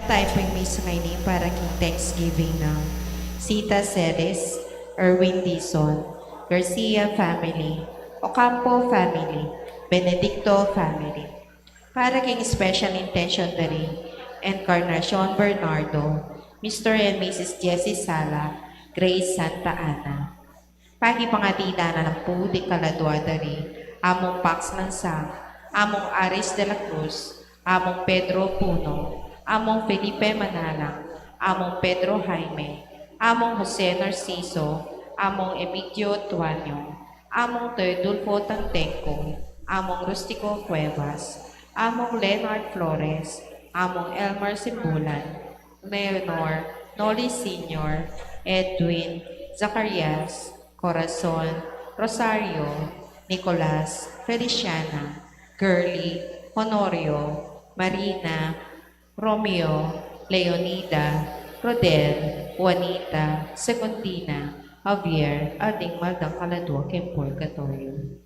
tayo po'y may sumailing para king Thanksgiving ng Sita Ceres, Erwin Dizon, Garcia family, Ocampo family, Benedicto family. Para king special intention dari Encarnacion Bernardo, Mr. and Mrs. Jessie Sala, Grace Santa Ana. Pagi pangatida na ng puti kaladwa dari Among Pax Lansang, Among Aris de la Cruz, Among Pedro Puno, Among Felipe Manalang, Among Pedro Jaime, Among Jose Narciso, Among Emilio Tuanyo, Among Teodulfo Tantengco, Among Rustico Cuevas, Among Leonard Flores, Among Elmer Simbulan, Leonor, Noli Sr., Edwin, Zacarias, Corazon, Rosario, Nicolas, Feliciana, Girly, Honorio, Marina, Romeo, Leonida, Rodel, Juanita, Secundina, Javier, Ading Maldang Kaladwa, Kempor, Gatorio.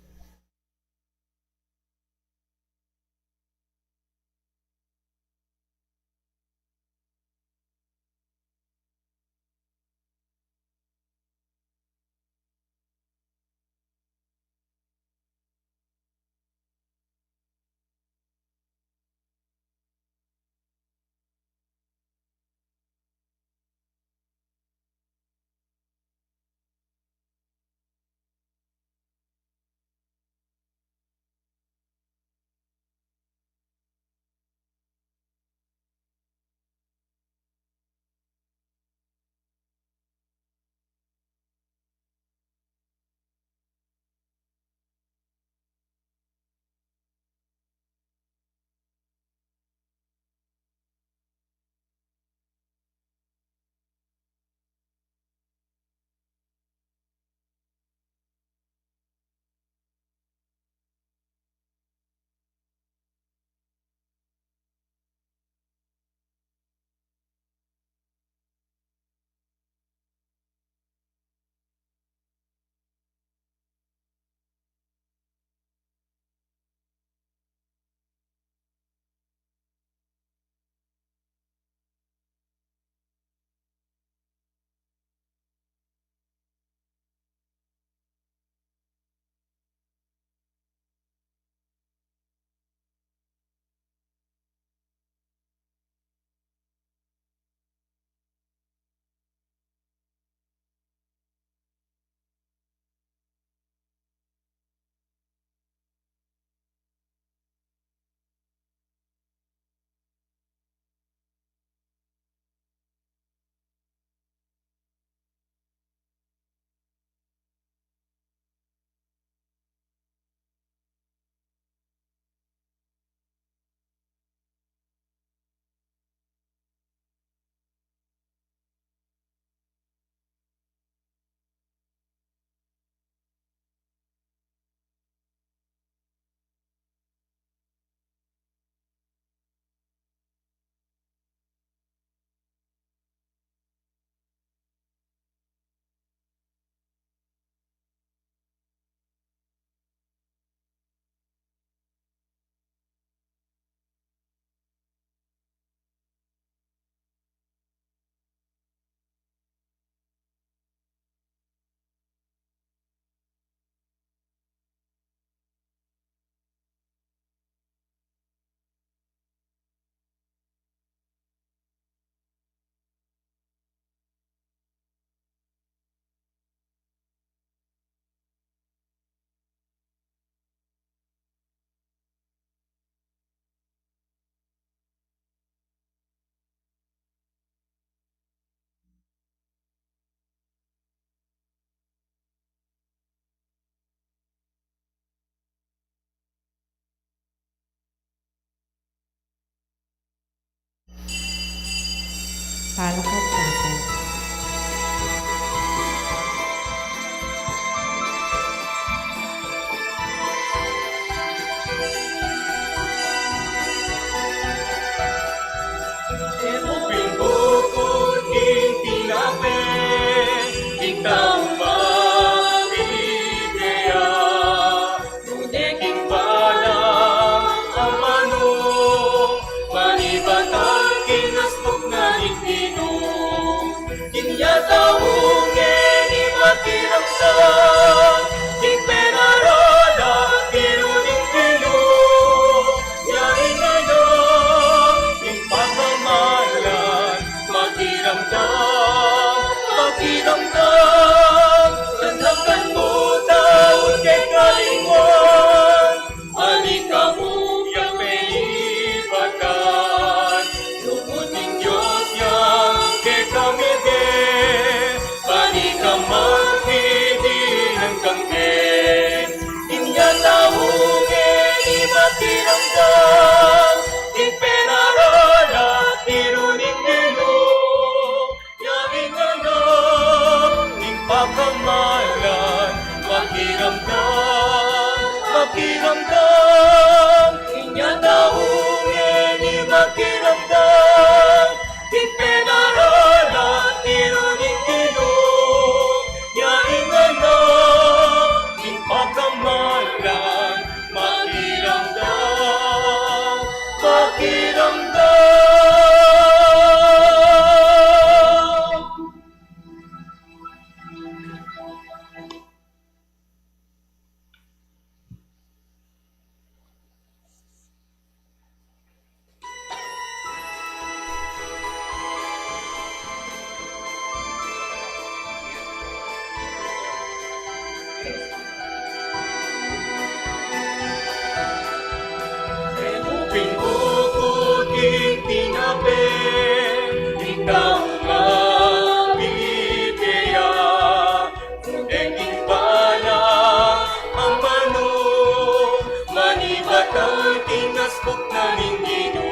Palakad natin. Manibatang kinas mo kalimutan, king penarala, tiruning tilo, yain ngayon, king pagmamalan, makiramdam, makiramdam, tanakan mo taon kay kalingon, halika yang peibatan, lukod ng Diyos yang kay kami be, halika maghidinan kang ben, inya taungin imakiramdam, king penarala, tiruning dilo, yaing anak, king pagkamalan, makiramdam, makiramdam, inya taungin imakiramdam, king penarala, tiruning dilo, yaing anak, king pagkamalan, makiramdam, makiramdam. Uping bukod king tinabi, ikaw nga bibigaya, kundeng bala ang manong, manibat ang tinasbok na ninggino,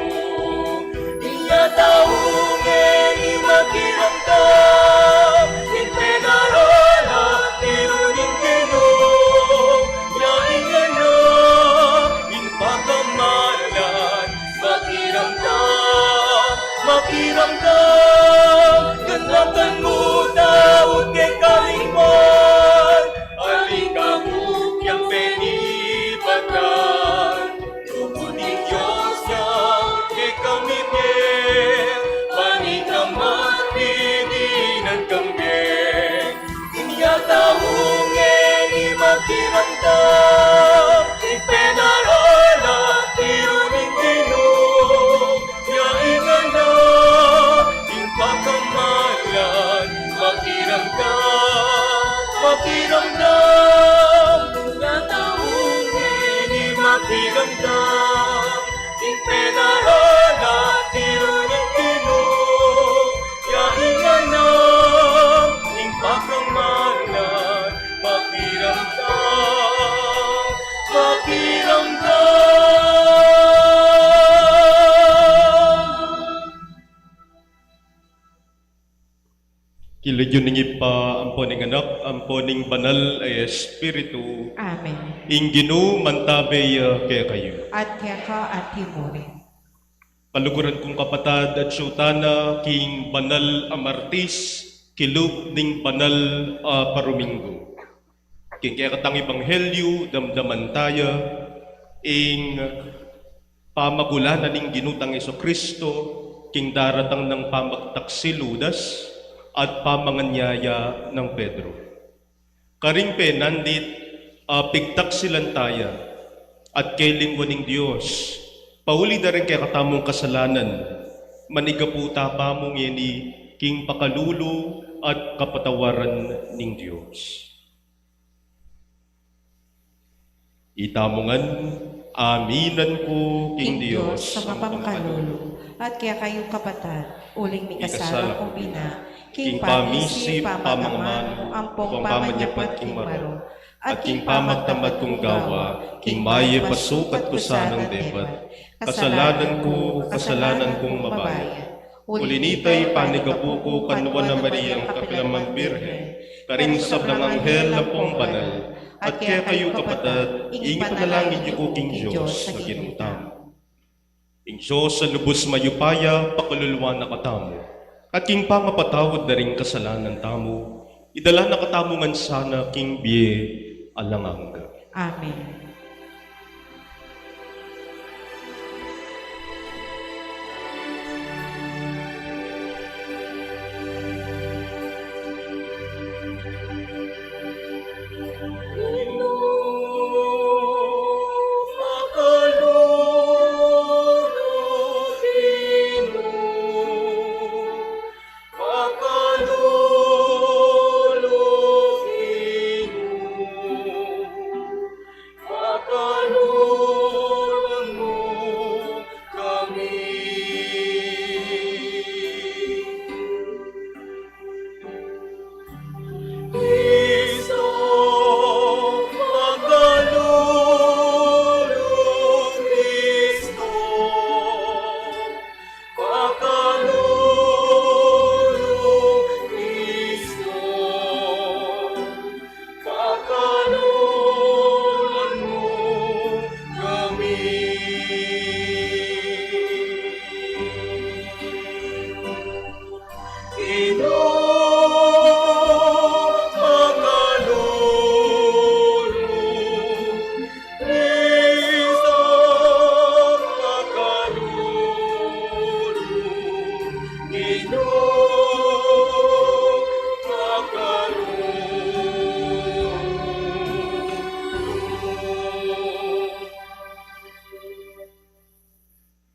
iya taungin imakiramdam, king penarala, tiruning dilo, yaing anak, king pagkamalan, makiramdam, makiramdam, ganakan mo daw kay kalimon, halika yang penibatan, lukod ng Diyos yang kay kami be, panika maghidinan kang ben, inya taungin imakiramdam, king penarala, tiruning dilo, yaing anak, king pagkamalan, makiramdam, makiramdam, inya taungin imakiramdam, king penarala, tiruning dilo, yaing anak, king pagkamalan, makiramdam, makiramdam. Kilidyo ningi pa amponing anak, amponing banal ay espiritu, Amen. inginu mantabay kaya kayo. At kaya ka at timurin. Paluguran kong kapatad at syutana, king banal amartis, kilub ning banal paruminggo. King kaya katang ebanghelyo, damdaman tayo, ing pamagulanan ning ginutang Kristo, king daratang ng pamagtaksiludas, at pamanganyaya ng Pedro. Karing nandit, pigtak silang taya, at kay lingwaning Diyos, pauli na rin kay katamong kasalanan, manigaputa pa mong yeni, king pakalulu at kapatawaran ning Diyos. Itamongan, aminan ko, king Diyos, sa mapangkalulu, at kaya kayong kapatad, uling may kasala kong bina, king pamisip, pamangman, ampong pamanyapat king maro, at king pamagtamad kong gawa, king maye pasukat ko sanang debat, kasalanan kong mabayan. Ulinitay panigapu ko kanwa na Mariang kapilamang birhen, karing sabdang anghel na pong banal, at kaya kayo kapatad, ingit panalangin niyo ko king Diyos sa ginutang. King Diyos sa lubos mayupaya, pakululuwa na katamo, at king pamapatawad na rin kasalanan tamo, idala na katamungan sana king biye alangang. Amen.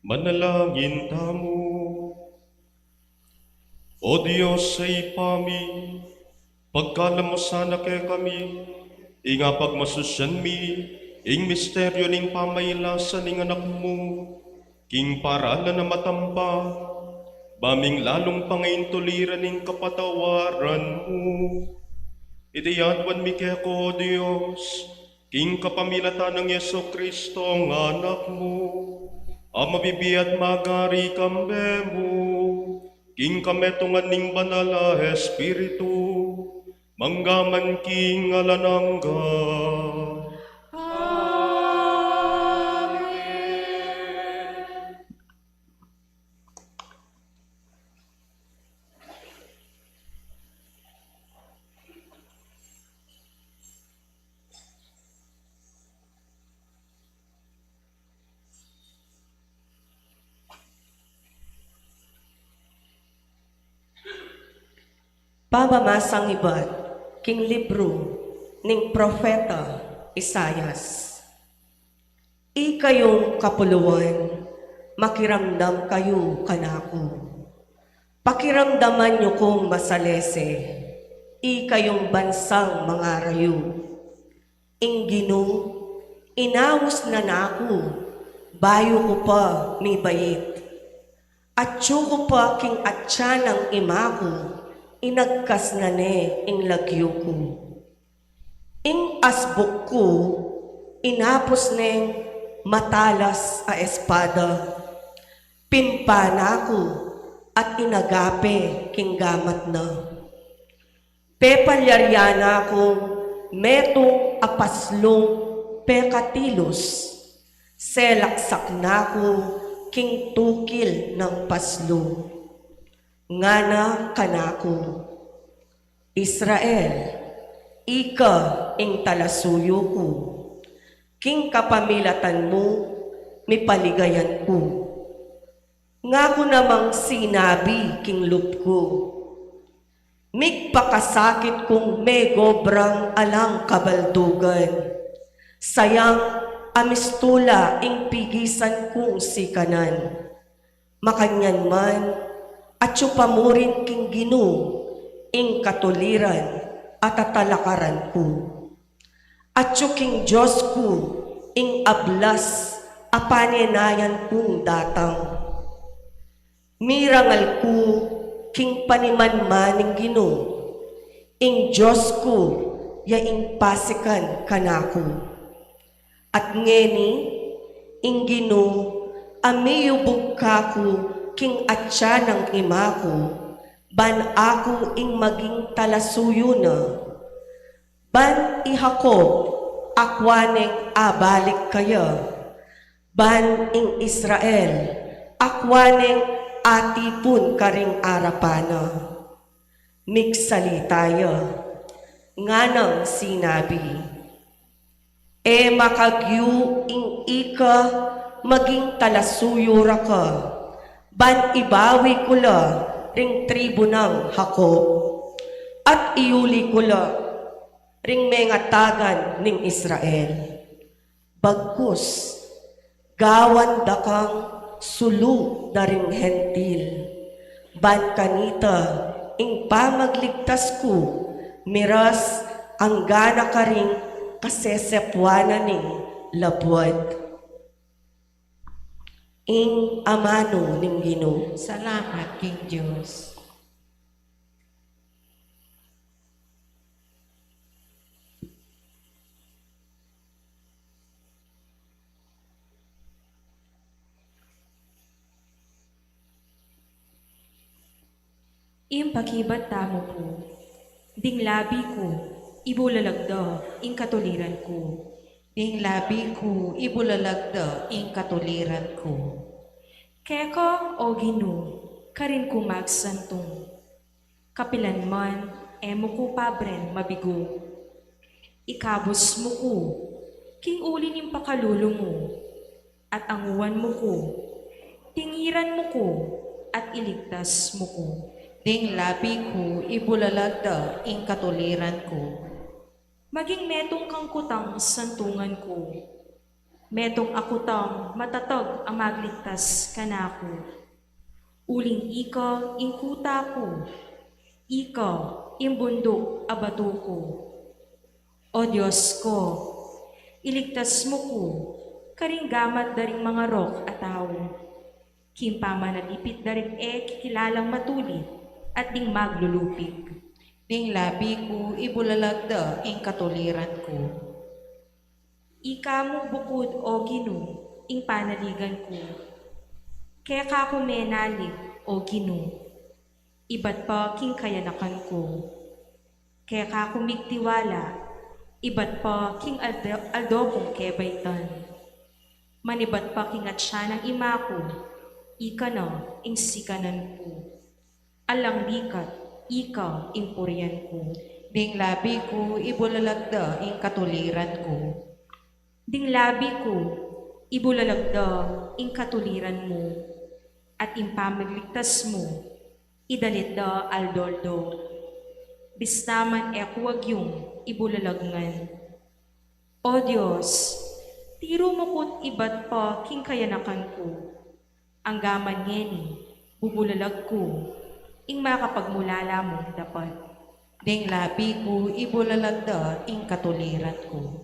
Manalangin tamo. O Diyos sa ipami, pagkalam mo sana kay kami, inga pagmasusyan mi, ing misteryo ning pamaylasan ning anak mo, king paralan na matampa, baming lalong pangaintuliran ning kapatawaran mo. Itiyadwan mi kay ko, Diyos, king kapamilatan ng Yeso Kristo ang anak mo, ang mabibiyat magari kambe mo, king kametungan ning banala Espiritu, manggaman king alanangga. Pamamasang iba't king libro ning propeta Isayas. Ikayong kapuluan, makiramdam kayo kanako. Pakiramdaman niyo kong masalese, ikayong bansang mga rayo. Inggino, inawos na nako, bayo ko pa may bayit. Atyo ko pa king atya ng imako, inagkas na ne ing lagyo ko. Ing asbok ko, inapos neng matalas a espada. Pimpana ko at inagape king gamat na. Pepalyariana ko, metong apaslong pekatilos. Selaksak na ko king tukil ng paslo. Ngana kanako, Israel, ika ing talasuyo ko, king kapamilatan mo, mipaligayan ko. Nga ko namang sinabi king lup ko, migpakasakit kong may gobrang alang kabaldugan, sayang amistula ing pigisan kong sikanan, makanyan man, at pamurin king ginu, ing katuliran at atalakaran ko. At king Diyos ko, ing ablas, apanenayan kong datang. Mirangal ko, king panimanmaning ginu, ing Diyos ko, ya ing pasikan kanako. At ngeni, ing ginu, amiyubog kako, king atya ng imako, ban ako ing maging talasuyo na, ban ihako, akwaneng abalik kaya, ban ing Israel, akwaneng atipon karing arapana. Migsalitaya, nganang sinabi, e makagyu ing ika, maging talasuyo ra ka, ban ibawi ko la ring tribo ng hako, at iuli ko la ring mengatagan ning Israel. Bagkus, gawan dakang sulu daring hentil, ban kanita ing pamagligtas ko, miras ang gana ka ring kasesepwana ning labwad. Ing amano ning Ginoo. Salamat, King Diyos. Iyang pakibat tamo ko, ding labi ko, ibulalagda, ing katuliran ko. Ding labi ko, ibulalagda, ing katuliran ko. Keko o Ginoo, karin ko magsantong. Kapilan man, emo ko pabren mabigo. Ikabos mo ko, king uli ning pakalulo mo, at anguwan mo ko, tingiran mo ko, at iligtas mo ko. Ding labi ko, ibulalagda, ing katuliran ko. Maging metong kang kutang santungan ko. Metong ako tang matatag ang magligtas kanako. Uling ika ingkuta ko, ika imbundok abato ko. O Diyos ko, iligtas mo ko, karinggamat daring mga rok at tao. Kimpamanalipit daring kikilalang matulit at ding maglulupig. Ding labi ko ibulalagda ing katuliran ko. Ika mo bukod o Gino, ing panaligan ko. Kaya ka ko menalig o Gino, iba't pa king kayanakan ko. Kaya ka ko migtiwala, iba't pa king aldo kong kebaytan. Manibat pa king at siya ng ima ko, ika na ing sikanan ko. Alang likat, ika ing purian ko. Ding labi ko ibulalagda ing katuliran ko. Ding labi ko, ibulalagda ing katuliran mo, at impamagligtas mo, idalit da aldoldo. Bistaman huwag yung ibulalagngan. O Diyos, tiro mo ko't iba't pa king kayanakan ko. Ang gaman ngeni, bubulalag ko, ing makapagmulala mo dapat. Ding labi ko ibulalagda ing katuliran ko.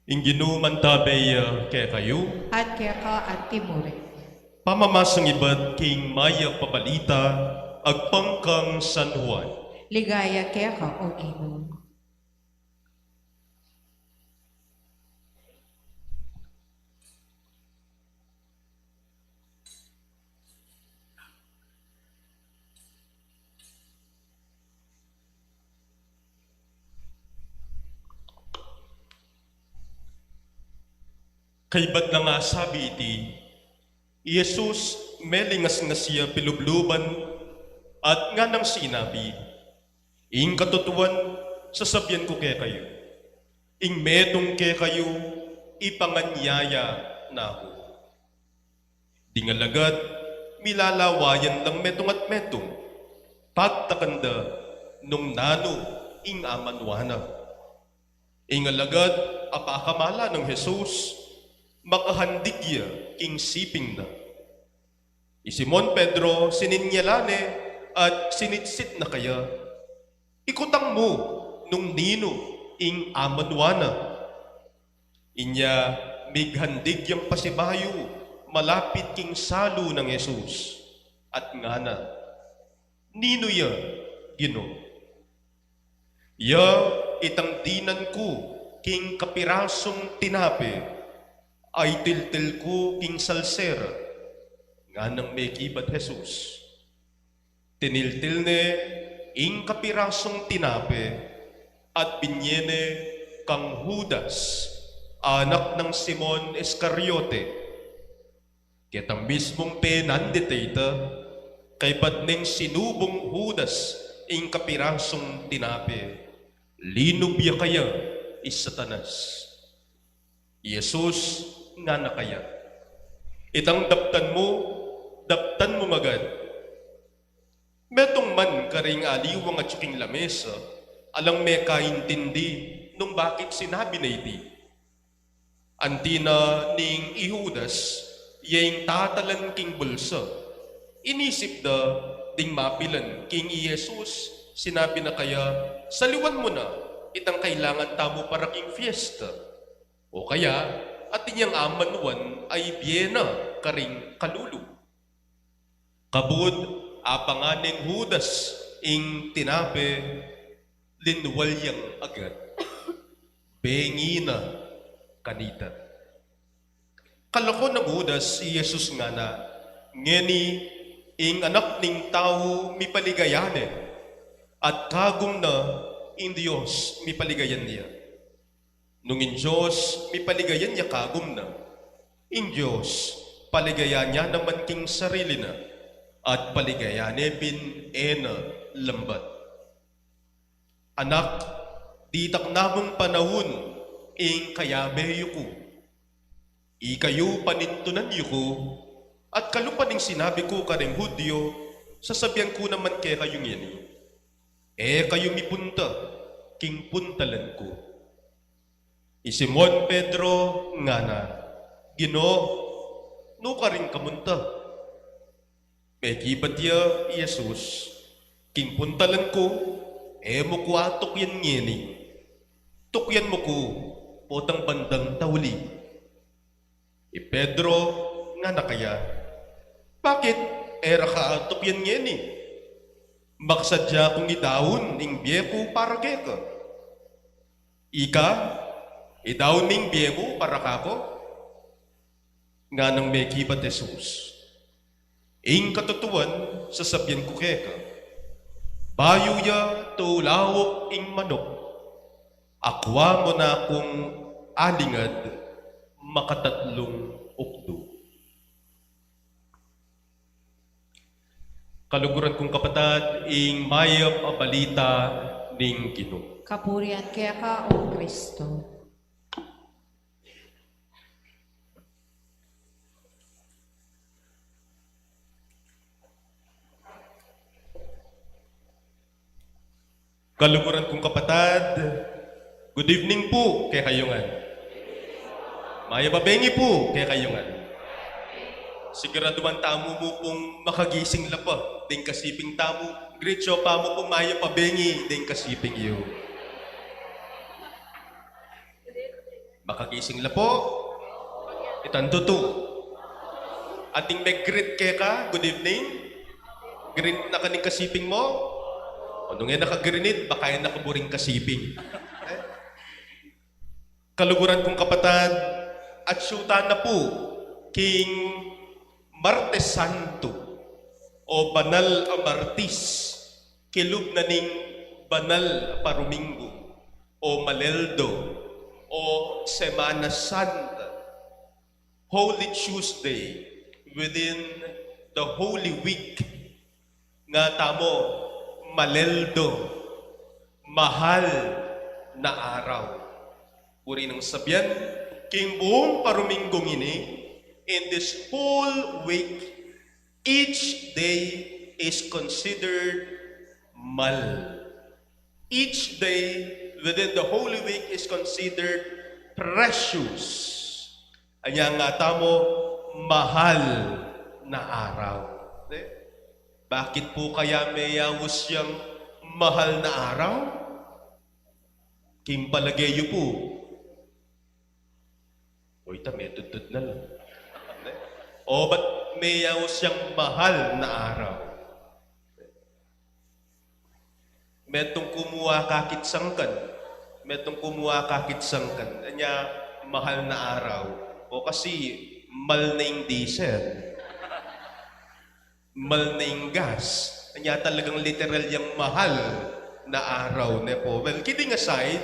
Inginu mantabay kaya kayo, At kaya ka at timure. pamamasang ibad king maya pabalita, agpangkang San Juan. Ligaya kaya ka o Ginoo. Kaybat na nga sabi iti, Jesus melingas nga siya pilubluban at nga nang sinabi, ing katutuan sasabyan ko kaya kayo, ing metong kaya kayo ipanganyaya na ako. Di nga lagat, milalawayan lang metong at metong, pagtakanda nung nano ing amanwana. Ing alagad apakamala ng Jesus, makahandig ya king siping na. Simon Pedro sininyalane at sinitsit na kaya, ikutang mo nung nino ing amanwana. Inya mighandig yang pasibayo, malapit king salo ng Jesus. At nga na, nino ya, Gino? Ya itang dinan ko king kapirasong tinape, ay tiltil ko king salser, nga nang may kibat Jesus. Tiniltil ne ing kapirasong tinape, at binyene kang Judas, anak ng Simon Iscariote. Kitang mismong penanditata, kay badning sinubong Judas ing kapirasong tinape. Linubya kaya is Satanas. Jesus nga na kaya. Itang daptan mo magad. Metong man karing aliwang at siking lamesa, alang me kaintindi nung bakit sinabi na iti. Antina ning Ihudas, yang tatalan king bulsa. Inisip da ding mapilan king Jesus, sinabi na kaya, saliwan mo na, itang kailangan tamo para king fiesta. O kaya, atin yang amanuan ay biyena karing kalulu. Kabud, apanganing Judas, ing tinape, linwalyang agad. Bengi na kanita. Kalako ng Judas si Jesus nga na, ngeni ing anak ning tao mipaligayane, at kagum na in Diyos mipaligayan niya. Nung in Diyos mipaligayan niya kagum na, in Diyos paligayan niya naman king sarili na, at paligayane bin ena lambat. Anak, di taknamong panahon ing kayabeyo ko. Ikayo panintunan yuko, at kalupaning sinabi ko karing Hudyo, sasabihan ko naman kaya kayong yan. Kayo mipunta, king puntalan ko. Simon Pedro nga na, Ginoo, no ka rin kamunta. May kibat ya, Jesus, king puntalan ko, mo ko atok yan ngini. Tukyan mo ko, potang bandang tawli. Pedro nga na kaya, bakit era ka atok yan ngini? Maksadya kong idawon ning biyeko para keka. Ika, idawon ning biyeko para kako? Nga nang may kibat Jesus. Ing katutuan, sasabyan ko keka. Bayo ya to lawok ing manok. Akwa mo na akong alingad makatatlong ukdo. Kaluguran kong kapatad, ing mayap a balita ning Ginoo. Kapurian kaya ka, O Kristo. Kaluguran kong kapatad, good evening po kay kayungan. Maya babengi po kay kayungan. Siguraduhan tamo mo pong makagising lapa, ding kasiping tamo. Great show pa mo pong maya pabengi, ding kasiping iyo. Makagising lapo, itantuto. Ating may greet kay ka, good evening. Greet na kaning kasiping mo. Nung yan nakagrinit, baka yan nakaburing kasiping. Kaluguran kong kapatad, at syuta na po, King Martes Santo, o Banal a Martis, kilub na ning Banal Parumingo, o Maleldo, o Semana Santa, Holy Tuesday, within the Holy Week, nga tamo, Maleldo, mahal na araw. Puri ng sabyan, king buong paruminggong ini, in this whole week, each day is considered mal. Each day within the Holy Week is considered precious. Anya nga tamo, mahal na araw. Bakit po kaya may yawos siyang mahal na araw? King Palageyo po. Uy, may tutut na lang. O, ba't may yawos siyang mahal na araw? Metong kumuha kakit sangkan. Metong kumuha kakit sangkan. Anya, mahal na araw. O kasi, mal na yung diesel. Mal na yung gas. Kanya talagang literal yung mahal na araw. Po. Well, kidding aside,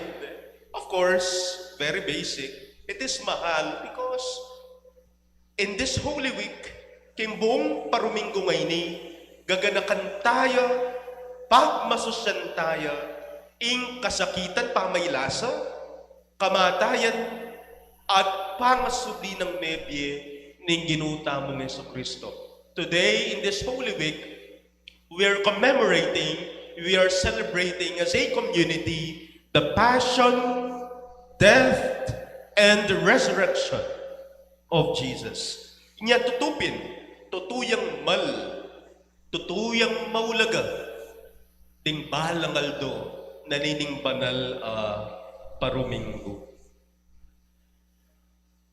of course, very basic, it is mahal because in this Holy Week, kimbong parumingo ngayon gaganakan tayo, pagmasusyan tayo, ing kasakitan pamaylasa, kamatayan, at pangasubli ng nebye ning ginuta mong Jesucristo. Today, in this Holy Week, we are commemorating, we are celebrating as a community the passion, death, and the resurrection of Jesus. Inya tutupin, tutuyang tutuyang maulaga, ding balang aldo, nanining banal paruminggo.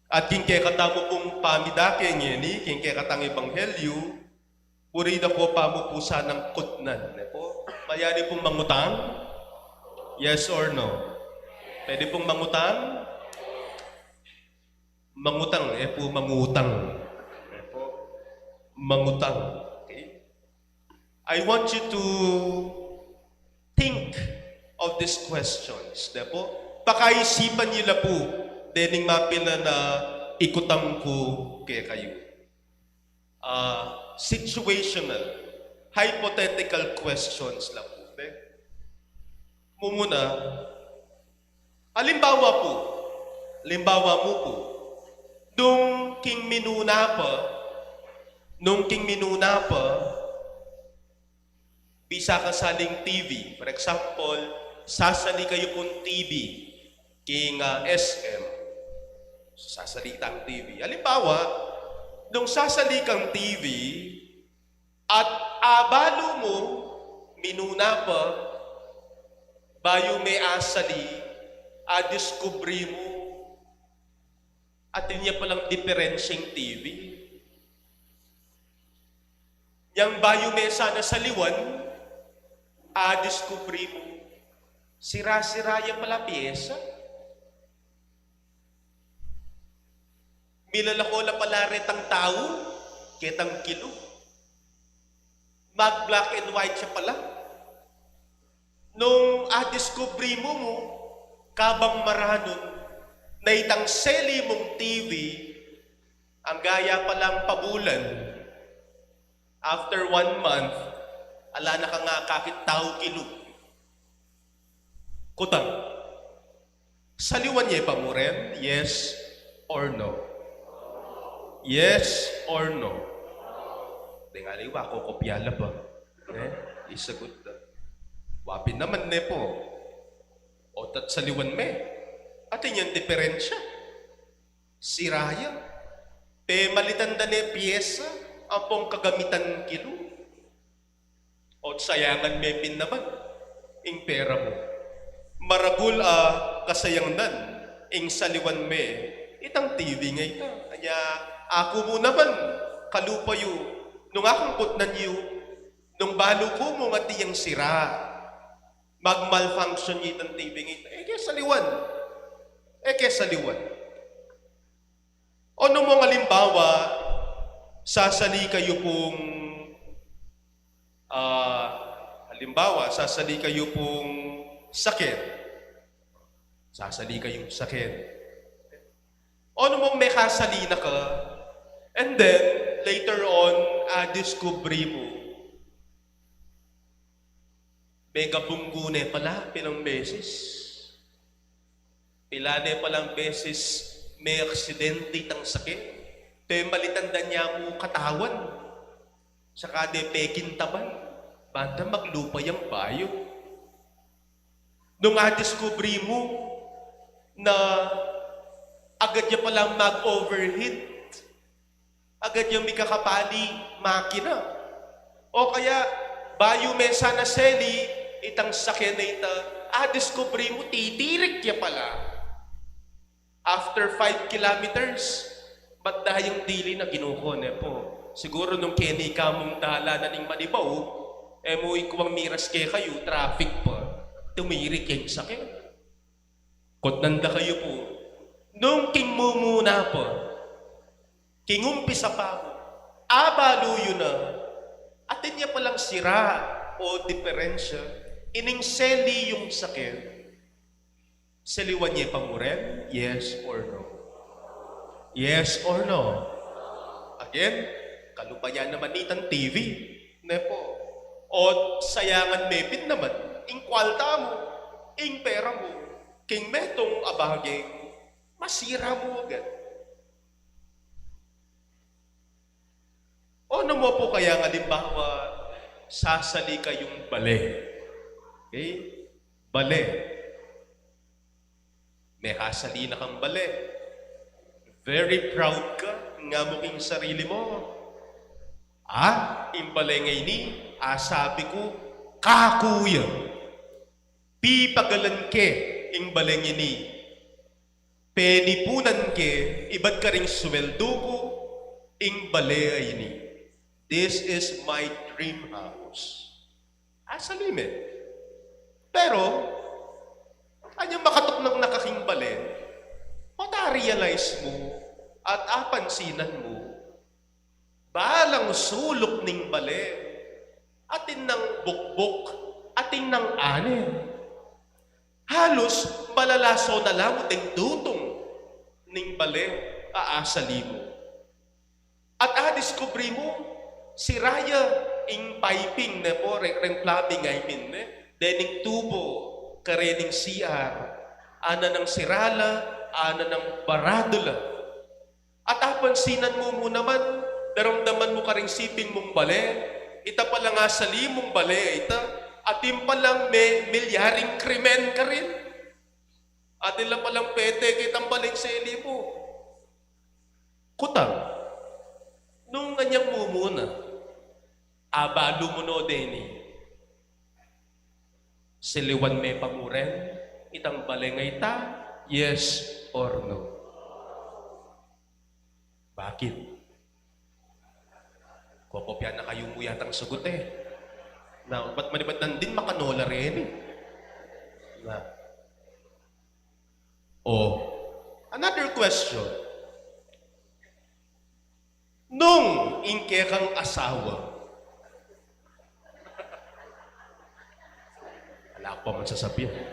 At king kaya katamo pong pamidake ngeni, king kaya katang ebanghelyo, puri na po pamupusa ng kutnan. Po, mayari pong mangutang? Yes or no? Pwede pong mangutang? Mangutang, po mangutang. Po, mangutang. Okay? I want you to think of these questions. Po, pakaisipan niyo na po dening mapila na ikutang ko kaya kayo. Situational, hypothetical questions lang po. Mumuna, halimbawa mo po, nung king minuna pa, bisa ka saling TV. For example, sasali kayo pong TV, king SM. Sasalitang TV. Halimbawa, nung sasali kang TV at abalo mo, minuna pa, bayo may asali, diskubri mo, at niya palang diferensyeng TV. Yang bayo may sana sa liwan, diskubri mo, sira-sira yung pala piyesa. Milalako na pala retang tao, ketang kilo. Mag-black and white siya pala. Nung discovery mo, kabang maranon, na itang seli mong TV, ang gaya palang pabulan, after 1 month, ala na ka nga kakit tao kilo. Kutang, saliwan niya pa mo rin? Yes or no? Yes or no? Tingali wa ko kopyala ba? Isagot na. Wapin naman ne po. O tat saliwan me. Atin yung diferensya. Siraya. Te malitanda ne piyesa. Ampong kagamitan kilo. O sayangan me pin naman. Ing pera mo. Maragul kasayangnan. Ing saliwan me. Itang TV nga ita. Kanya ako mo naman, kalupayo, nung akong putnan niyo, nung balo ko mo nga tiyang sira, mag-malfunction itang TV ngita, kaya saliwan. O nung mga limbawa, sasali kayo pong, sakit. Sasali kayong sakit. O nung mong may kasali na ka, and then, later on, discovery mo, may kabunggune pala, pilang beses. Pilane palang beses, may aksidente tang sakit. Te malitanda niya mo katawan. Saka de pekin taban. Banda maglupa yung bayo. Nung discovery mo, na agad niya palang mag-overheat. Agad niya may kakapali makina. O kaya, bayo may sana seli, itang sakyan na ita, discovery mo, titirik niya pala. After 5 kilometers, ba't dahil yung dili na ginuhon po? Siguro nung kini ka mong dala na ning manibaw, mo ikuwang miras kayo, traffic pa, tumirik yung sakyan. Kotnanda kayo po. Nung king mo muna po, kingumpisa pa po, abaluyo na, atin niya palang sira o diferensya, ining seli yung sakit, seliwan niya pa mo rin? Yes or no? Yes or no? Again, kalupayan naman itang TV, Nepo. O sayangan mepit naman, ing kwalta mo, ing pera mo, king metong abageng, masira mo agad. O ano mo po kaya nga limbawa, sasali kayong bale. Okay? Bale. May hasali na kang bale. Very proud ka nga mo king sarili mo. Imbale ngay ni, sabi ko, kakuya. Pipagalan ke, imbale ngay ni. Penipunan ke, iba't ka ring sweldo ko, imbale ay ni. This is my dream house. Salime. Pero, anyang makatok ng nakaking bale, mata-realize mo at apansinan mo, balang sulok ning bale, atin ng bukbok, atin ng anin. Halos malalaso na lang ting dutong ning bale, aasali mo. At discovery mo, si Raya ing piping na po, reng plumbing I mean, dening tubo, karening CR, ana ng sirala, ana ng baradula. At apansinan mo naman, daramdaman mo ka rin siping mong bale, ita pala nga sali mong bale, ita, atin palang may milyaring krimen ka rin. Atin lang palang pete, kitang baling seli mo. Kutang, nung ganyang mumuna, abalo mo no, Denny, siliwan may pamuren, itang balengay ta, yes or no? Bakit? Kopopyan na kayo mo yatang sagot Na, ba't manibad din makanola rin Na. Another question. Nung ingke kang asawa, wala ko pa man sasabihin.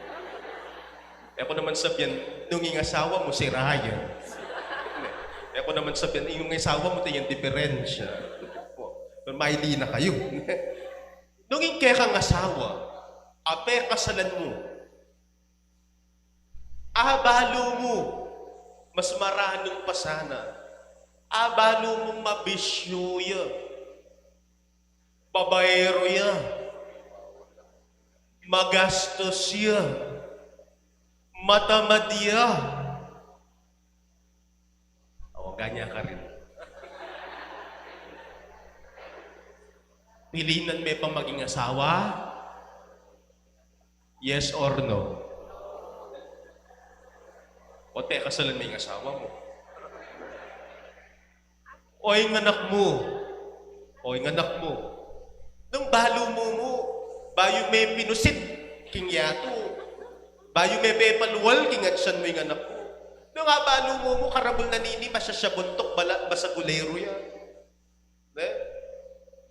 Ako naman sabihin, nung ing asawa mo si Ryan. Ako naman sabihin, yung asawa mo ito yung diferensya. Pero maili na kayo. Nung ingke kang asawa, ape kasalan mo, balo mo, mas maranong pa sana, balo mong mabisyo ya, babayero ya, magastos ya, matamad ya. Ganyan ka rin. Pilinan may pang maging asawa? Yes or no? O kasalan may asawa mo? O yung anak mo? Nung balo mo, bayo may pinusit, king yato. Bayo may paluwal, king atsan mo yung anak mo. Nung balo mo, karabol na nini, masya buntok, basa gulero yan.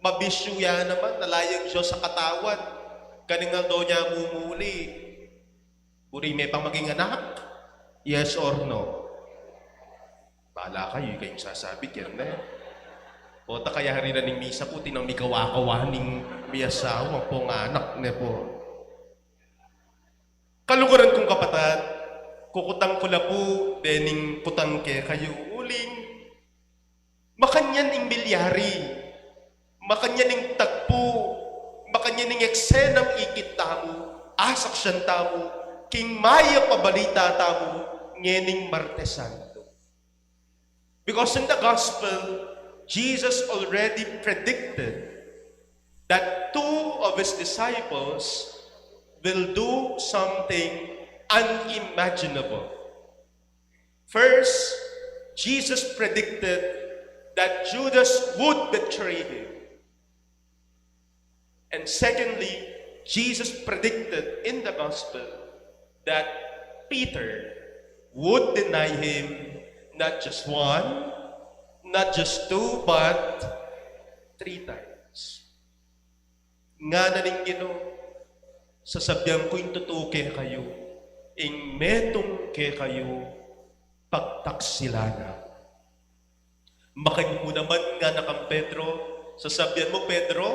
Mabisyo yan naman, nalayang siya sa katawan. Kaningal daw niya mumuli. Buri may pang maging anak? Yes or no? Bahala kayo, kayong sasabi yan Pota kaya rin na ning misa po, tinang may kawa-kawa ning may asawa pong anak po. Kalukuran kong kapatid, kukutang ko po, dening putang ke kayo uling. Makanyan ing bilyari, makanyan ing tagpo, makanyan ing eksenang ikit tamo, asak siyan tamo, king maya pabalita tamo, ngening Martes Santo. Because in the gospel, Jesus already predicted that two of his disciples will do something unimaginable. First, Jesus predicted that Judas would betray him. And secondly, Jesus predicted in the gospel that Peter would deny him not just one, not just two, but 3 times. Nga na rin sasabihan ko yung tutuke kayo, ing metong ke kayo, pagtaksilana. Makin mo naman nga na kang Pedro, sasabihan mo, Pedro,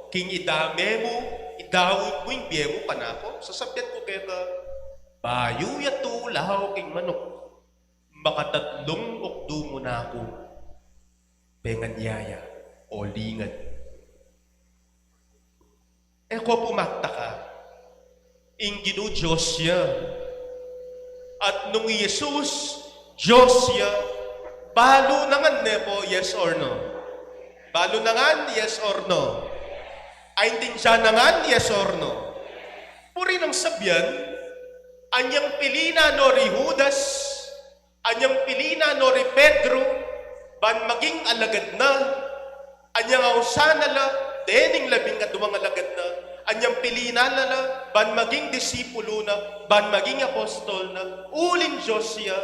king idame mo, idawod mo yung biye mo panako. Sasabyan ko kaya bayo ya tulaw king manok. Makatatlong okdo mo na ako. Pengan yaya o lingad. Eko pumakta ka. Inginu Diyos siya. At nung Yesus, Diyos siya, balo na nga po, yes or no? Balo na nga, yes or no? Ay din siya na nga, yes or no? Puri ng sabyan, anyang pilina no ri Judas, anyang pilina no ri Pedro, ban maging alagad na, anyang ausana la, dening labing at dumang alagad na, anyang pilina na la, ban maging disipulo na, ban maging apostol na, ulin Diyos siya,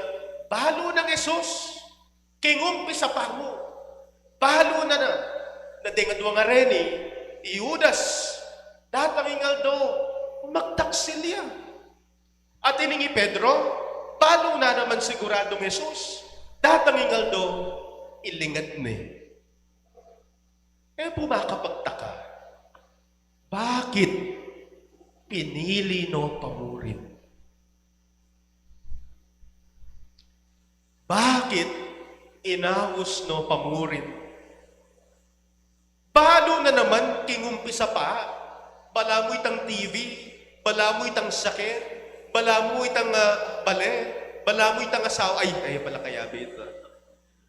balo ng Jesus, kingumpisa pa mo, balo na dingadwa nga reni, Judas, datangingal do, magtaksilya. At iningi Pedro, balo na naman siguradong Jesus, datangingal do, ilingad ni. Pumakapagtaka, bakit pinili no pamurin? Bakit inawos no pamurin? Balo na naman kingumpisa pa, bala mo itang TV, bala mo itang sakit, bala mo itang bale, bala mo itang asawa, ay pala kaya bita.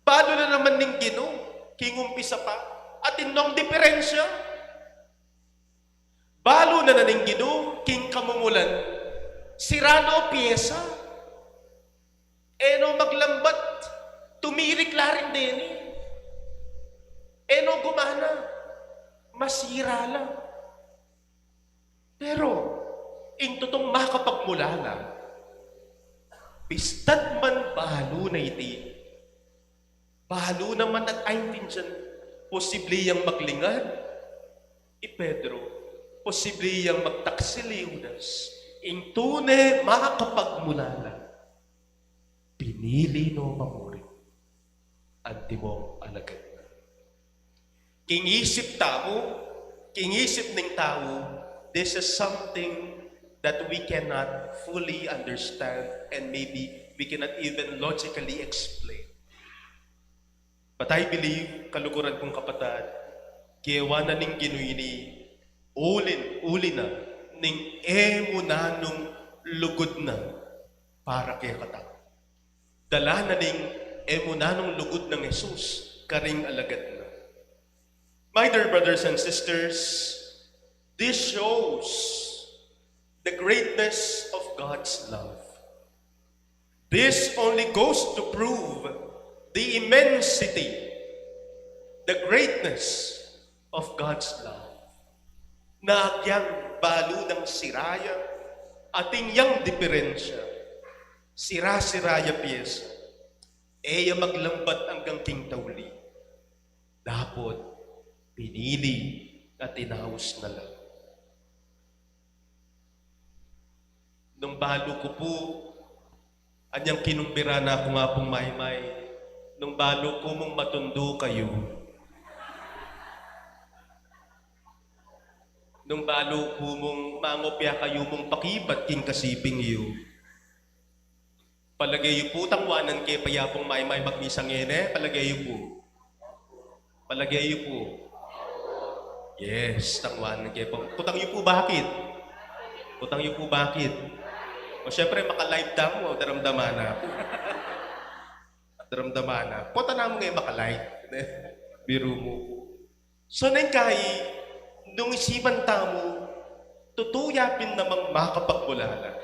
Balo na naman ning Gino, kingumpisa pa, at inong diferensya. Balo na ning Gino, king kamumulan, sirano piyesa, eno maglambat, tumirik laring deni, eno gumana, masira lang. Pero, ing totong makapagmula lang, bistad man balo na iti, balo naman at ayin dyan, posible yang maglingad, Pedro, posible yang magtaksili Judas, ing tune makapagmula lang, pinili no mamuri, anti mo alagad na. Kingisip tao, kingisip ng tao, this is something that we cannot fully understand and maybe we cannot even logically explain. But I believe, kaluguran kong kapatid, kiyawa na ning ginuini, ulin na, ning emo na nung lugod na para kaya katao. Dala na ning emo na nung lugod ng Jesus, karing alagad na. My dear brothers and sisters, this shows the greatness of God's love. This only goes to prove the immensity, the greatness of God's love. Na agyang balo ng siraya, ating yang diferensya, sira-siraya piyesa, eya maglambat hanggang king tawli. Dapat pinili at tinahos na lang. Nung balo ko po, anyang kinumbira na ako nga pong maymay, nung balo ko mong matundo kayo, nung balo ko mong mangopya kayo mong pakibat king kasiping iyo, palagay yu po tangwanan kay payapong maymay magmisang ene, palagay yu po. Palagay yu po. Yes, tangwanan kay po. Putang yu po bakit? Putang yu po bakit? O syempre, maka-live ta mo, daramdaman na. Daramdaman na. Punta na mo ngayon maka-live. Biro mo. So, nang kahi, nung isipan ta mo, tutuyapin namang makapagmulala.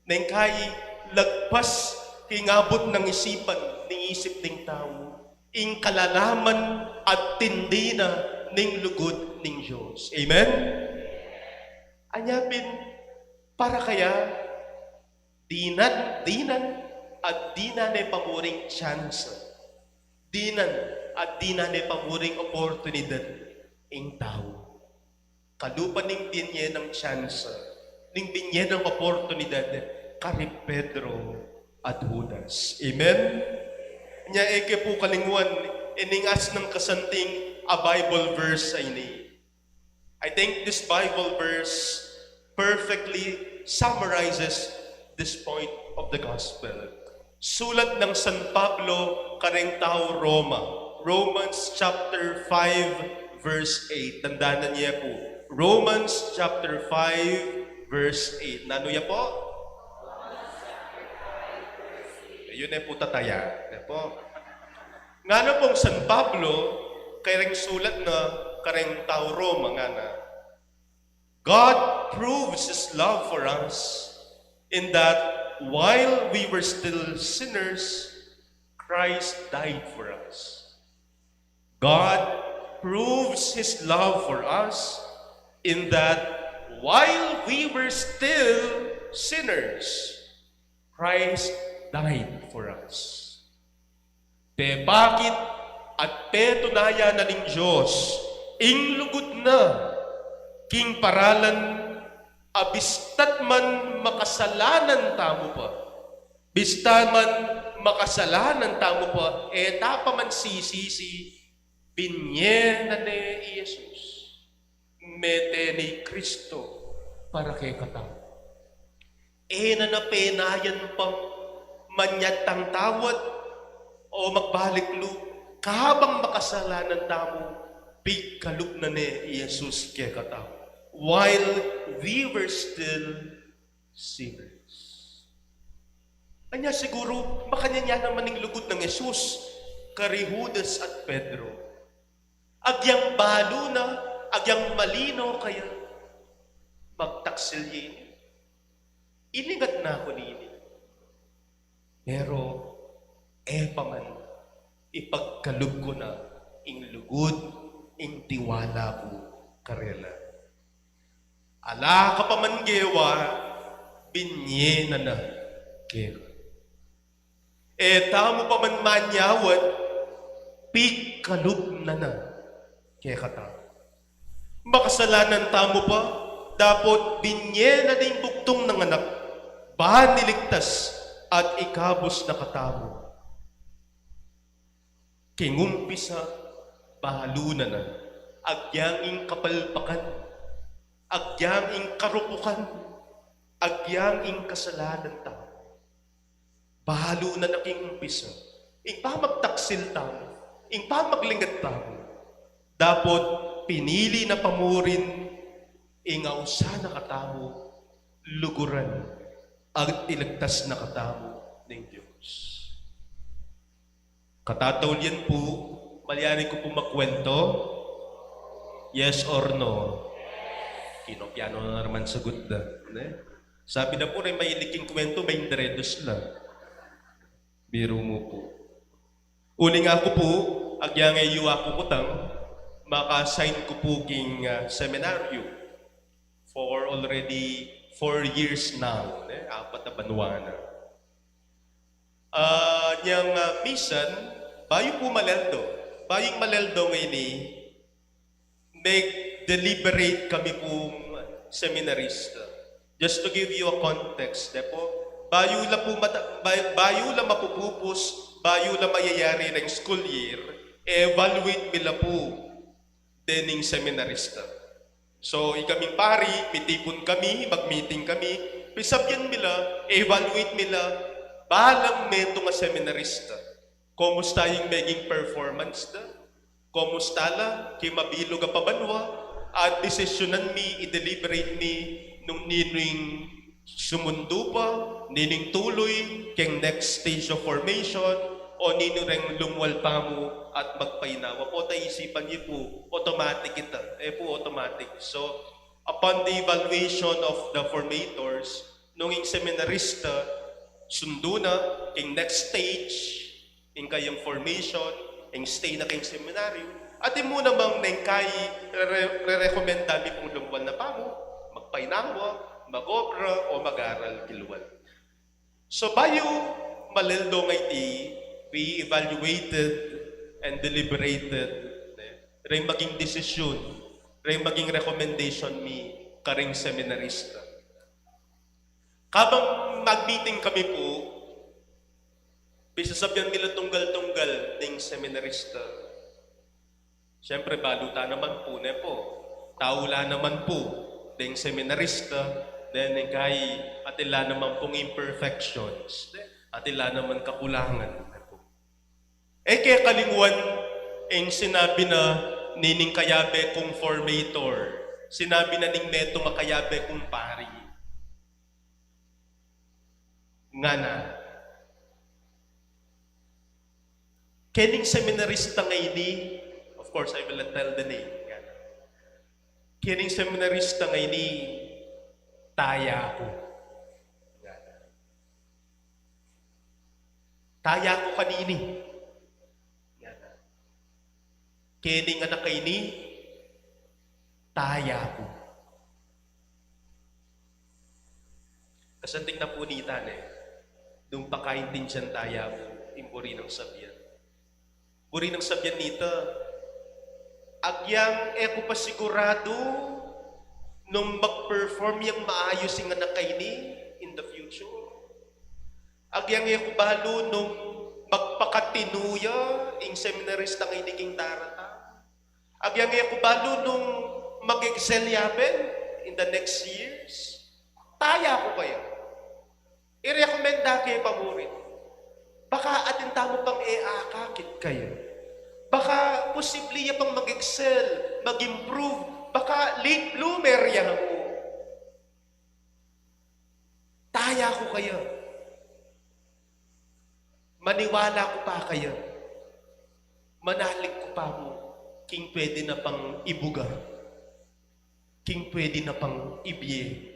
Nang kahi, lagpas, hingabot ng isipan, ng isip ng tao, ing kalalaman at tindi na ng lugod ng Diyos. Amen? Anyapin, para kaya, dinan at dinan ay pamuring chance. Dinan at dinan ay pamuring oportunidad ng tao. Kalupan ng binye ng chance, ng binye ng oportunidad, kari Pedro at Judas. Amen? Nya eke po kalingwan, iningas ng kasanting a Bible verse ay ni. I think this Bible verse perfectly summarizes this point of the gospel. Sulat ng San Pablo kareng tao Roma. Romans chapter 5 verse 8. Tandaan na niya po. Romans chapter 5 verse 8. Nano niya po? Yun po tataya. Yan po. Nga na pong San Pablo, kareng sulat na kareng tao Roma nga na. God proves His love for us in that while we were still sinners, Christ died for us. God proves His love for us in that while we were still sinners, Christ died for us. Te bakit at petunaya na ning Diyos, ing lugod na, king paralan, abistat man makasalanan tamo pa. Bista man makasalanan tamo pa, tapa man sisisi, binye na ni Jesus. Mete ni Kristo para kay katao. Nanapenayan pang manyatang tawad, o magbalik lu, kahabang makasalanan tamo, bigkalog na ni Jesus kaya katao. While we were still sinners. Anya siguro, makanya naman ng lugod ng Jesus, kari Judas at Pedro. Agyang balo na, agyang malino kaya, magtaksil yin. Iningat na ako nini. Pero, paman, ipagkalog ko na, ing lugod, ing tiwala ko, karela. Ala ka pa man gewa, binye na kera. Tamo pa man manyawat, pikalog na kaya kata. Makasalanan tamo pa, dapat binye na din buktong ng anak, bahan niligtas at ikabos na katamo. Kingumpisa, bahalunan na, agyanging kapalpakan, agyanging karupukan, agyanging kasalanan tao. Bahalunan na kingumpisa, ing pamagtaksil tao, ing pamaglingat tao, dapat pinili na pamurin, ingaw sana katao, luguran, at ilagtas na katao ng Diyos. Katatawlian po, malyari ko po magkwento? Yes or no? Kinopiano na naman sagot na. Sabi na po rin, may iliking kwento, may indredos lang. Biro mo po. Uli nga ko po, agyangay yuwa ko kutang, maka-sign ko po king seminaryo for already 4 years now. 4 na banwa na. Niyang misan, bayo po maleldo. Bayong maleldo ngayon nag-deliberate kami pong seminarista. Just to give you a context, depo, bayo lang mapupupos, bayo lang mayayari ng school year, evaluate nila po dening seminarista. So, ikaming pari, mitipon kami, mag-meeting kami, pisabyan nila, evaluate nila, balang meto nga seminarista. Kumusta yung maging performance na? Kumusta la? Kimabilo ka pabanwa? At desisyonan mi, i-deliberate mi nung nining sumundo pa, nining tuloy, keng next stage of formation, o nining lumwal pa mo at magpainawa. Po tayo isipan niyo po, automatic ito. Po automatic. So, upon the evaluation of the formators, nung yung seminarista, sundo na, king next stage, ing kayang formation, ing stay na kayong seminaryo, at mo namang nang kayi, re-recommend namin pong lumwal na pa mo, magpainawa, mag-obra, o mag-aral kilwal. So, bayo maleldo ngayon, we evaluated and deliberated, rin maging desisyon, rin maging recommendation mi, karing seminarista. Kabang mag-meeting kami po, bisa sabihan nila tunggal-tunggal ng seminarista. Siyempre, baluta naman po, taula naman po, deng seminarista, then kay atila naman pong imperfections, atila naman kakulangan. Kaya kalingwan, sinabi na nining kayabe kong formator, sinabi na ning meto makayabe kong pari. Nga na, kening seminarista ngayon, of course, I will not tell the name. Kening seminarista ngayon, taya ko. Taya ko kanini. Kening anak kaini, taya ko. Kasanting na punitan nung pakaintindihan taya ko, imburi ng sabyan. Buri ng sabyan nito, agyang ko pa sigurado nung mag-perform yung maayos yung anak kaini in the future. Agyang ko balo nung magpakatinuya yung seminarista ng iniging tarata. Agyang ko balo nung mag-excel yaben in the next years. Taya ko kayo. I-recommenda kayo paborit. Baka atin tamo pang akakit kayo. Baka posible ya pang mag-excel, mag-improve. Baka late bloomer yan ako. Taya ko kayo. Maniwala ko pa kayo. Manalig ko pa mo. King pwede na pang ibuga. King pwede na pang ibiye.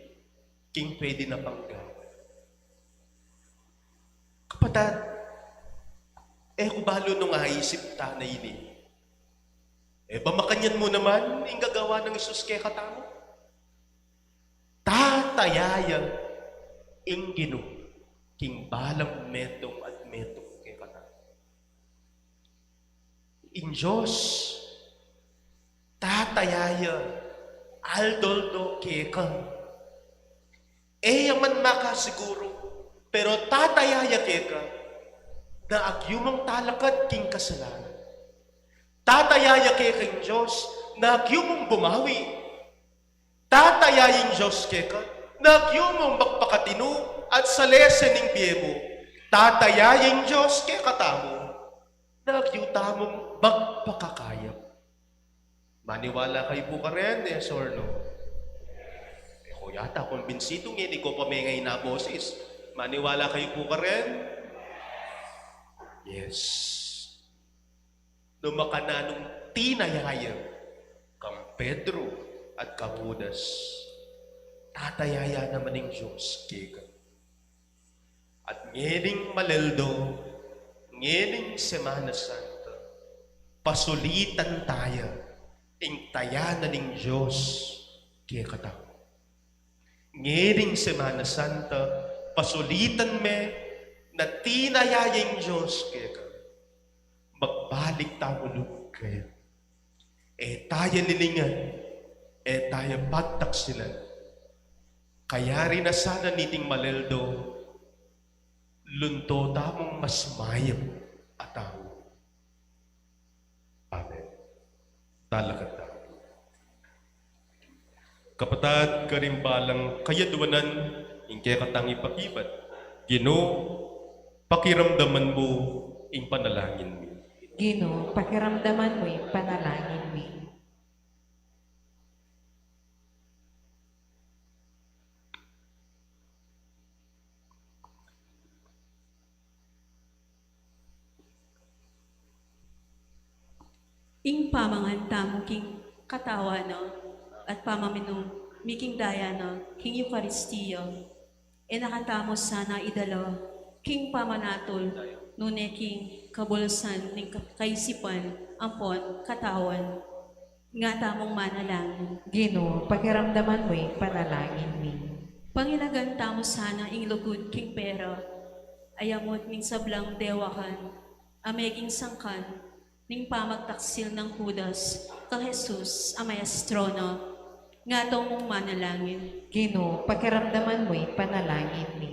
King pwede na pang gawin. Kapatid, kung balo nung aisip tanay ni. Bamakanyan mo naman, yung gagawa ng Isus kay katamo. Tatayaya, ing gino, king balang metong at metong kay katamo. In Diyos, tatayaya, aldoldo keka. Yaman makasiguro, pero tatayaya keka, na agyumang talakad king kasalanan. Tatayaya keka ng Diyos, na agyumang bumawi. Tatayaying Diyos keka, na agyumang magpakatino at sa lesen ng biyemo. Tatayaying Diyos keka tamo, na agyutamong magpakakayap. Maniwala kayo po ka rin, yes or no? Ko yata, kumbinsidong yan, ikaw pa may ngayon na boses. Maniwala kayo po ka rin? Yes. Lumaka na nung tinayaya kang Pedro at kang Judas. Tatayaya naman ng Diyos, kika. At ngening maleldo, ngening Semana Santa, pasulitan tayo, ing tayanan ng Diyos, kika tao. Ngening Semana Santa, pasulitan me, na tinayayang Diyos kaya ka. Magbalik tayo ulit kaya. Tayo nilingan, tayo pagtaksilan. Kaya rin na sana niting maleldo, lunto tamong mas mayam at tao. Amen. Talaga tayo. Kapatid, karimbalang kayadwanan, ingke katangi pakibat, Ginoo, pakiramdaman mo ing panalangin mo. Ginoo, pakiramdaman mo yung panalangin mo. Ing pamangan tamo king katawa at pamaminong miking daya king Eucharistia. Nakatamos sana idalo king pamanatol nune king kabulsan ning kaisipan ampon katawan nga tamong manalangin. Ginoo, pakiramdaman mo yung panalangin mo. Pangilagan tamo sana ing lugod king pera ayamot ning sablang dewakan ameging sangkan ning pamagtaksil ng Judas kang Jesus amay astrono nga mong manalangin. Ginoo, pakiramdaman mo yung panalangin mo.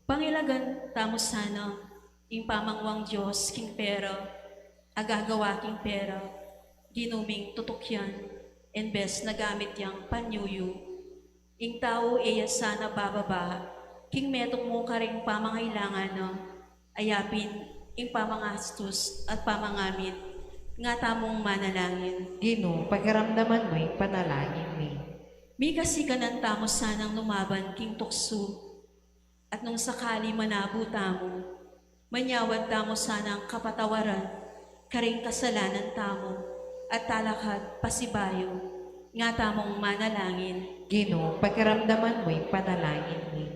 Pangilagan tamo sana ing pamangwang Diyos king pera agagawa king pera ginuming tutukyan Enbes na gamit yang panyuyo. Ing tao iya sana bababa, king metong mo ka rin pamangailangan no, ayapin ing pamangastos at pamangamit, nga tamong manalangin. Ginoo, pakiramdaman mo'y panalangin mi. Mi kasi kanan tamo sanang lumaban king tukso, at nung sakali manabuta mo, manyawad tamo sanang kapatawaran, karing kasalanan tamo, at talakad pasibayo, nga tamong manalangin. Ginoo, pakiramdaman mo'y panalangin mi.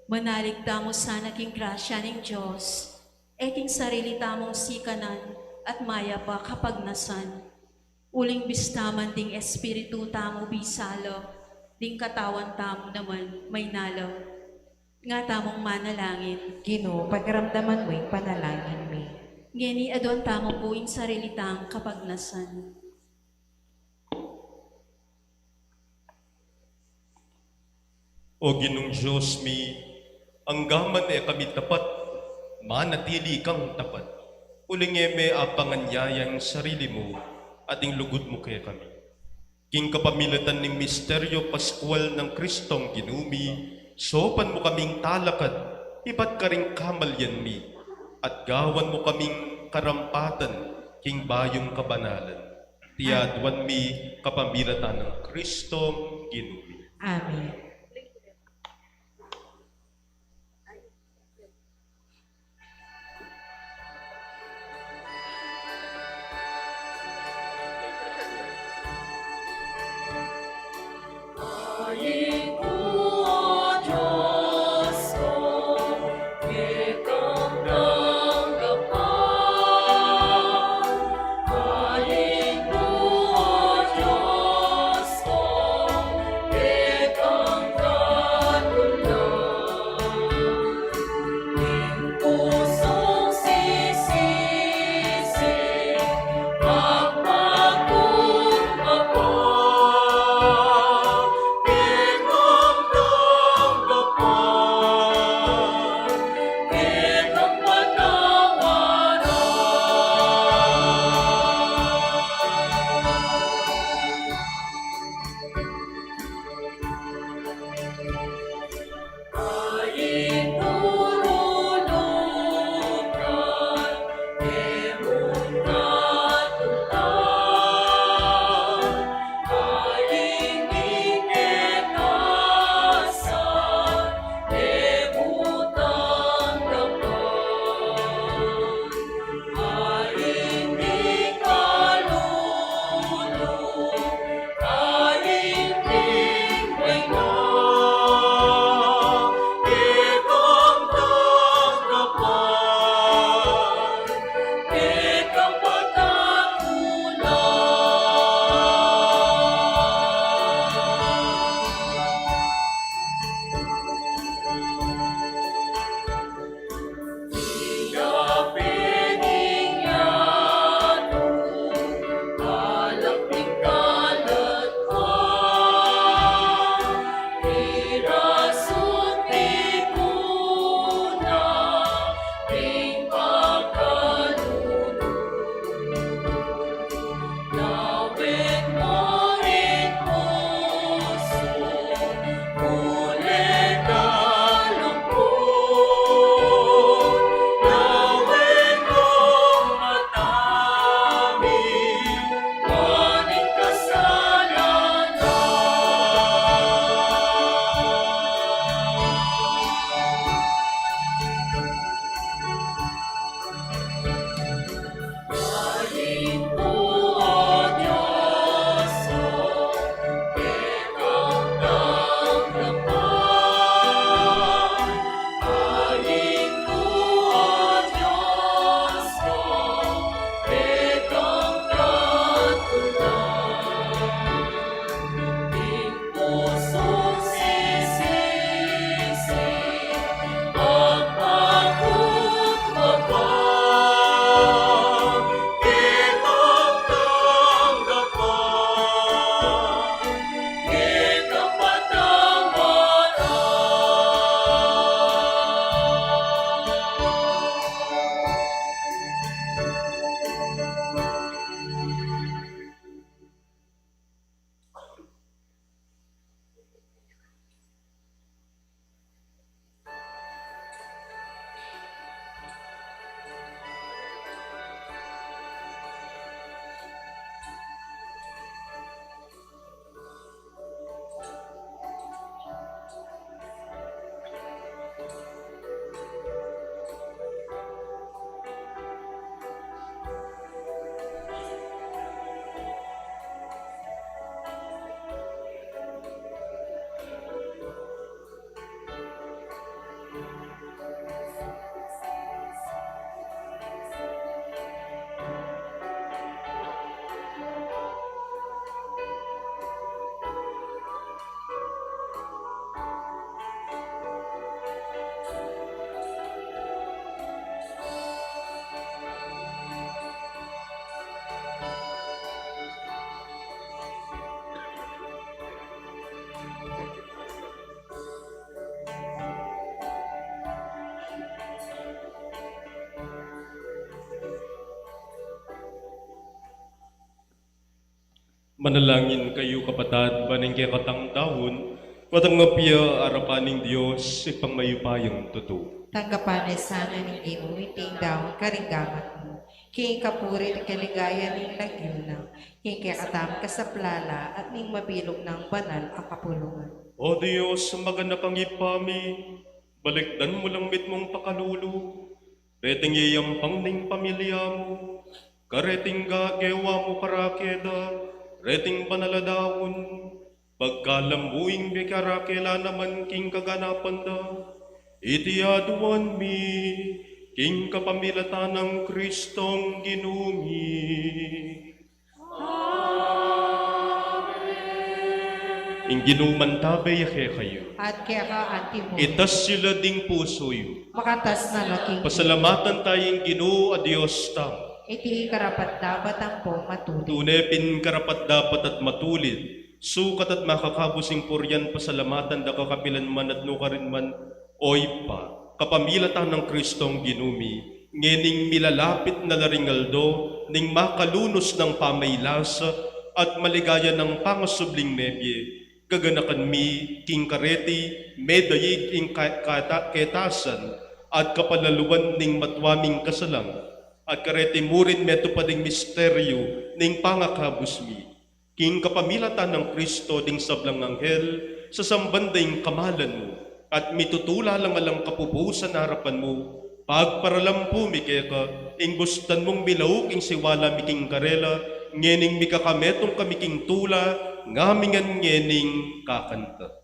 Manalig tamo sana king grasya ning Diyos, king sarili tamong sikanan at maya pa kapag nasan. Uling bistaman ding espiritu tamo bisalo, ding katawan tamo naman may nalaw. Nga tamong manalangin. Ginoo, pakiramdaman mo'y panalangin mi. Ngeni adon tamo buing sarili tang kapag nasan. O Ginong Diyos mi, anggaman e kami tapat, manatili kang tapat. Uling me apanganyayang sarili mo, ating lugod mo kaya kami. King kapamilatan ng misteryo Pascual ng Kristong ginumi, sopan mo kaming talakad, iba't ka ring kamalyan mi, at gawan mo kaming karampatan, king bayong kabanalan. Tiadwan mi kapamilatan ng Kristong ginumi. Amen. Diyos ko, ikang Manalangin kayo kapatad, baning kay katang taon, matang ngapya arapaning Diyos, ipang mayupayang totoo. Tanggapan sana ni Ginoo, iting daon karinggamat mo. King kapuri at kaligaya ning lagyuna, king katam kasaplala at ning mabilog ng banal ang kapulungan. O Diyos, maganak ang ipami, balikdan mo lang mit mong pakalulu, reting iyampang ning pamilya mo, kareting gagewa mo karakeda, reting banaladaon, pagkalambuing may karakela naman king kaganapan da, itiaduan mi, king kapamilatan ng Kristong ginumi. Ing ginuman tabay kayo. At kaya ka antimo, Itas sila ding pusoyo. makatas na laking Pasalamatan tayong Ginoo a Dios tamo. iti karapat dapat ang po matuloy. Tunepin karapat dapat at matulid. Sukat at makakabusing puryan pasalamatan da kakapilan man at nukarin man. Oy pa, kapamilatan ng Kristong ginumi. Ngening milalapit na laringaldo, ning makalunos ng pamaylasa at maligaya ng pangasubling nebye. Kaganakan mi, king kareti, medayig ing ketasan, at kapalaluan ning matwaming kasalang, at kareti murin meto pa ding misteryo ning pangakabus mi. King kapamilatan ng Kristo ding sablang anghel, sa sambanding kamalan mo, at mitutula lang alang kapupusan harapan mo, pagparalampu mi keka, ing gustan mong bilawok ing siwala mi king karela, ngening mikakametong kami king tula, ngamingan ngening kakanta.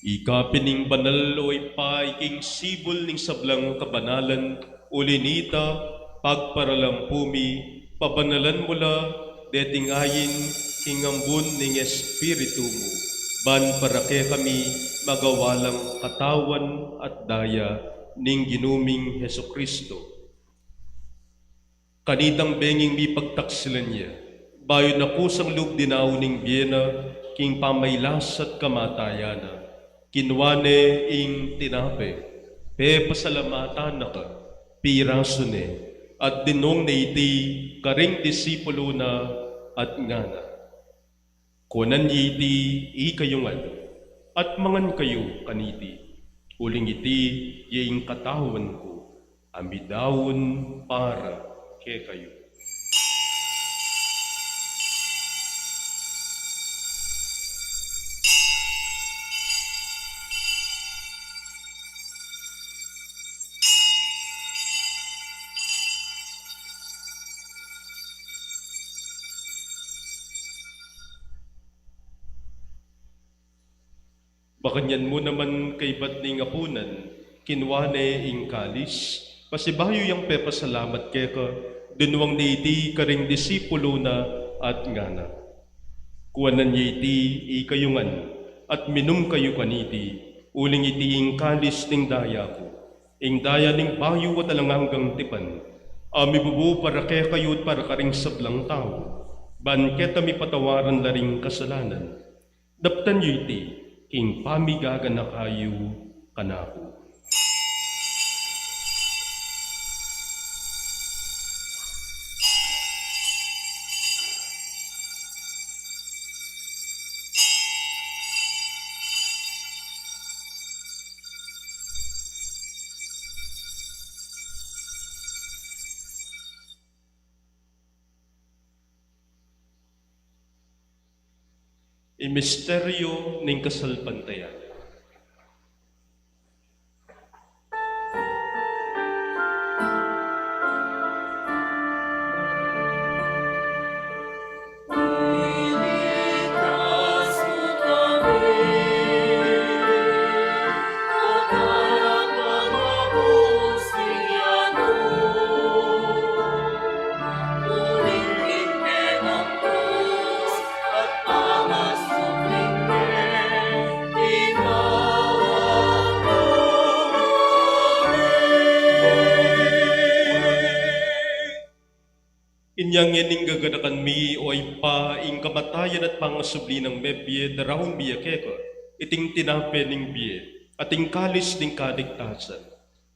Ikapining banal oy pa iking sibol ning sablang kabanalan, ulinita, pagparalampumi, pabanalan mula, detingayin, hingambun ning espiritu mo, ban para ke kami magawalang katawan at daya ning ginuming Heso Kristo. Kanitang benging mi pagtaksilan niya, bayo na kusang loob dinaw ning biyena, king pamaylas at kamatayana. Kinwane ing tinape, pe pasalamatan na ka, piraso ne, at dinong na iti karing disipulo na at ngana. Kunan iti ikayungan, at mangan kayo kaniti, uling iti yaing katawan ko, amidawon para ke kayo. Bakanyan mo naman kay ba't ni ngapunan, kinwane ing kalis, pasibayo yang pepasalamat keka, dunwang ni iti karing disipulo na at ngana. Kuwanan niya iti ikayungan, at minum kayo kaniti, uling iti ing kalis ning daya ko, ing daya ning bayo at alangang tipan, ami bubu para kaya kayo't para karing sablang tao, ban keta mi patawaran laring kasalanan. Daptan niyo iti, king pamigaga na kayo kanako. Imisteryo ning kasalbantayan. Inyang ining gaganakan mi o ay pa ing kamatayan at pangasubli ng mebye darahon biya keko, iting tinape ning biye, ating kalis ning kadigtasan.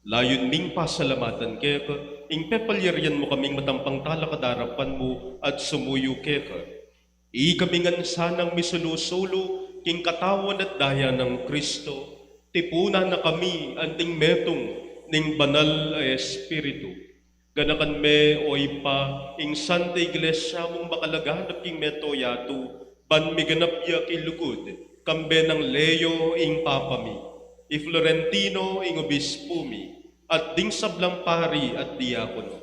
Layon ning pasalamatan keko, ing pepalyarian mo kaming matampang talakadarapan mo at sumuyo keko. Ikamingan sanang misulusulo, king katawan at daya ng Kristo, tipunan na kami anting metong ning banal a Espiritu. Ganakan me oy pa ing Santa Iglesia mong makalaganap king metoyato ban miganap ya kilugod kambe ng Leo ing papami i Florentino ing obispo mi at ding sablang pari at diakono.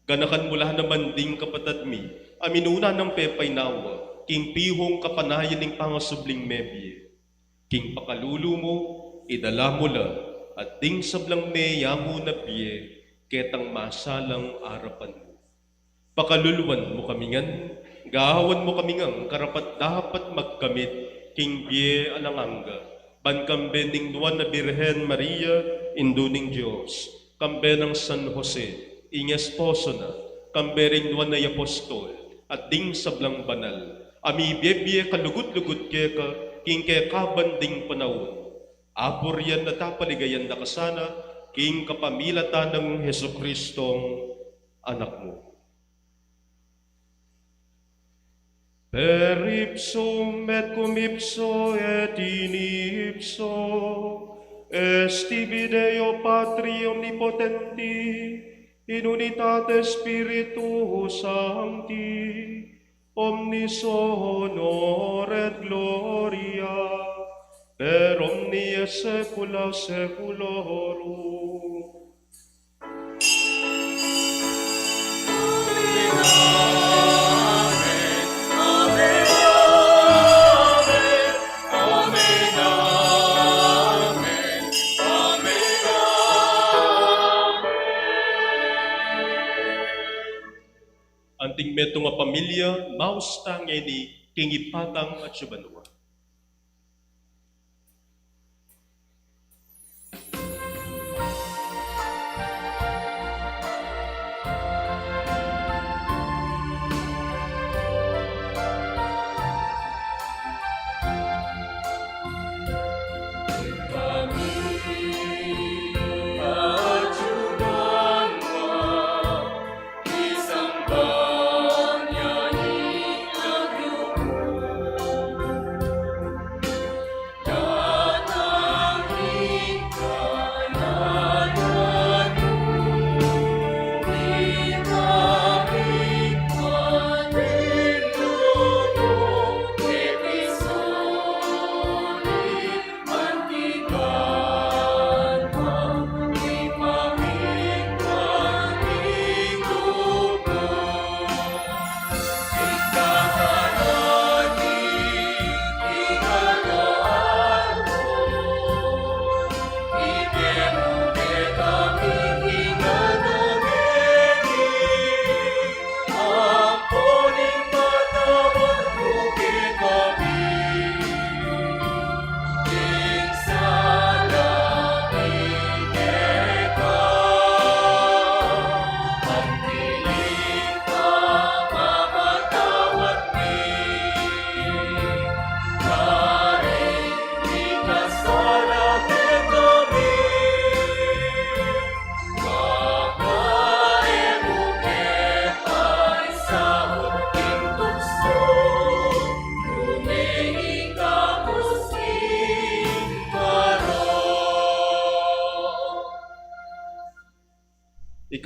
Ganakan mula naman ding kapatad mi aminuna ng pepay nawa king pihong kapanayan ning pangasubling mebye king pakalulu mo idala mo la at ding sablang me yamu na biye ketang masalang arapan mo. Pakaluluan mo kamingan, gahawan mo kamingang karapat dapat magkamit, king biye alanganga, ban kambe ning duwan na Birhen Maria, induning Diyos, kambe ng San Jose, ing esposo na, kambe ring duwan na apostol, at ding sablang banal, ami biye kalugod-lugod keka, king kekaban ding panahon. Apor yan na tapaligayan na kasana, king kapamilatan ng Hesukristong anak mo. Per ipsum et cum ipso et in ipso esti Deo Patri omnipotenti in unitate Spiritus Sancti omnis honor et gloria per omnies saecula saeculorum. Anting meto nga pamilya, maustang ni king ipatang at subanwa.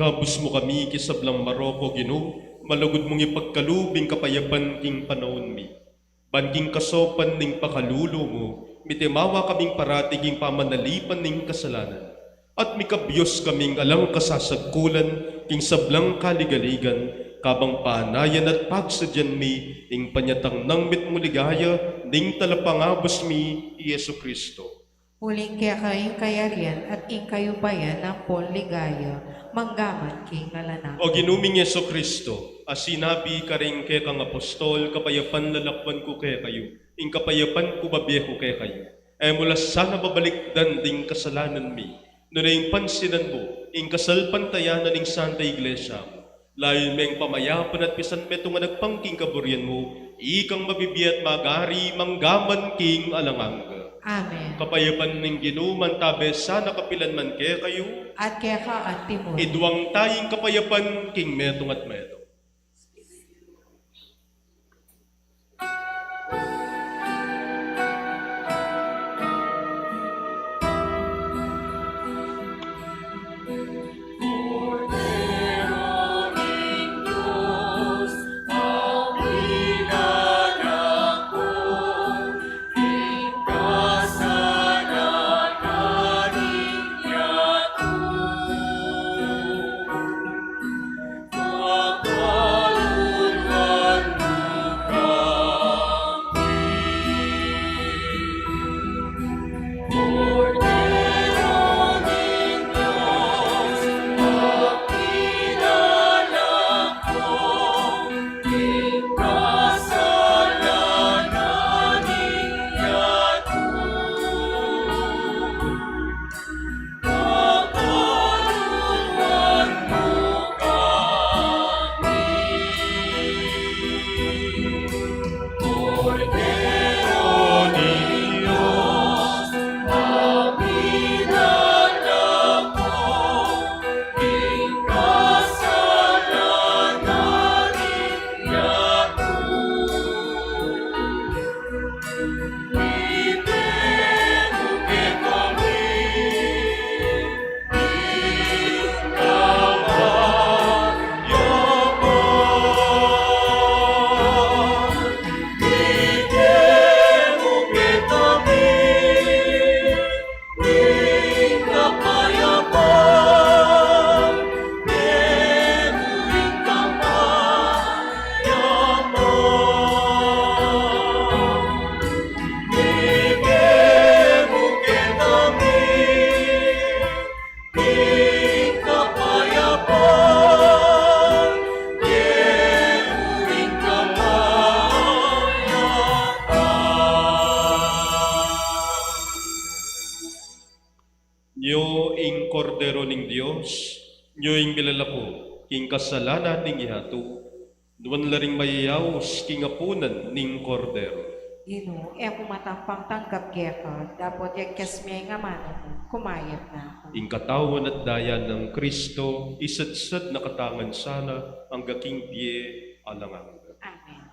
Ikabus mo kami kisablang maroko, Ginoo, malagod mong ipagkalubing kapayapan king panahon mi. Banking kasopan ning pakalulo mo, mitimawa kaming paratiging pamanalipan ning kasalanan. At mikabiyos kaming alang kasasagkulan, king sablang kaligaligan, kabang panayan at pagsadyan mi, ing panyatang nang mitmuligaya, ning talapangabos mi, Yesu Kristo. Uling kaya kayong kayarian at ing kayo bayan ng ligaya, manggaman king ngalanang. O ginuming Yeso Kristo, sinabi ka rin kay kang apostol, kapayapan lalakban ko kay kayo, ing kapayapan ko babiyeho kay kayo. Mula sana babalikdan ding kasalanan mi, no na yung pansinan mo, ing kasalpantayanan ning Santa Iglesia mo. Layon meng pamayapan at pisan meto nga nagpangking kaburyan mo, ikang mabibiyat magari, manggaman king alanganga. Amen. Kapayapan ning ginuman tabe sana kapilan man kay kayo, At kaya ka at timon. idwang tayong kapayapan king metong at metong. Nyo ing kordero ning Dios, nyo ing milalako, king kasalanan ning ihato, duwan laring mayayaos king apunan ning kordero. Gino, kumatampang tanggap kaya ka, dapat yung kasmay nga mano, kumayat na ako. Ing katawan at dayan ng Kristo, isadsad na katangan sana ang gaking piye alangang. Amen.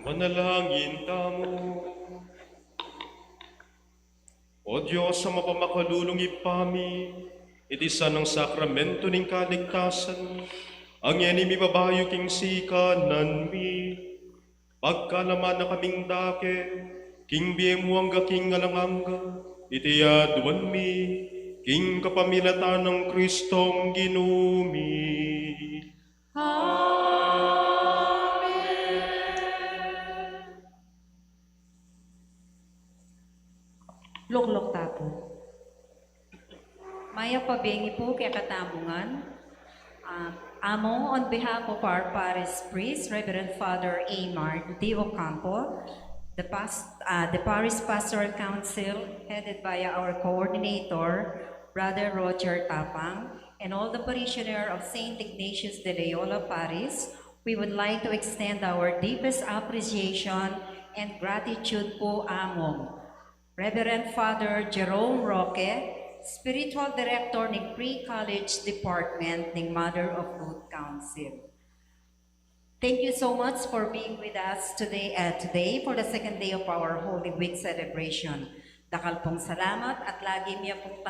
Manalangin tamo. O Diyos, sa mapamakalulong ipami, iti sanang sakramento ning kaligtasan, ang yan babayo king sikanan mi. Pagkalaman na kaming dake, king biemuangga king alanganga, iti aduan mi, king kapamilatan ng Kristong ginumi. Luklok tapo. Maya pabengi po kaya katamungan. Amo, on behalf of our parish priest, Reverend Father Amar D. Ocampo, the Parish Pastoral Council, headed by our coordinator, Brother Roger Tapang, and all the parishioners of St. Ignatius de Loyola Parish, we would like to extend our deepest appreciation and gratitude po among Reverend Father Jerome Roque, Spiritual Director ng Pre-College Department ng Mother of God Council. Thank you so much for being with us today for the second day of our Holy Week celebration. Dakal pong salamat at lagi niya pong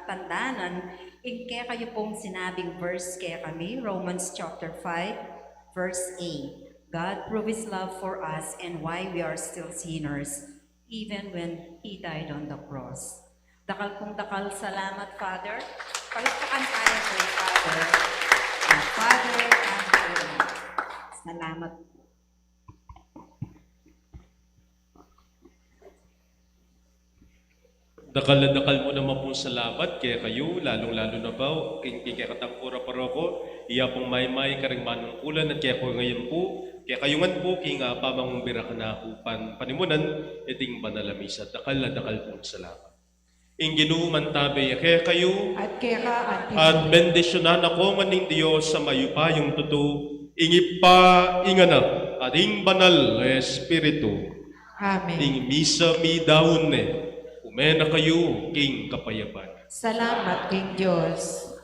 tandaanan in kaya kayo pong sinabing verse kaya kami, Romans chapter 5, verse 8. God proved His love for us and why we are still sinners, even when He died on the cross. Dakal pong dakal salamat, Father. Palakpakan tayo kay Father. Father, salamat. Dakal na dakal mo naman pong salamat kaya kayo, lalong-lalo na ba, king katangkura paroko, iya pong may karing manungkulan at kaya ko ngayon po, kaya kayungan po, king pamangumbira ka na upan panimunan, iting banalamisa, dakal na dakal pong salamat. Inginu mantabe, kaya kayo, At kaya ka at bendisyonan ako maning Diyos sa mayupayong tuto, ingipa ingana, ating banal na Espiritu, Amen. ing misa mi daun umena kayo, king kapayaban. Salamat, King Diyos.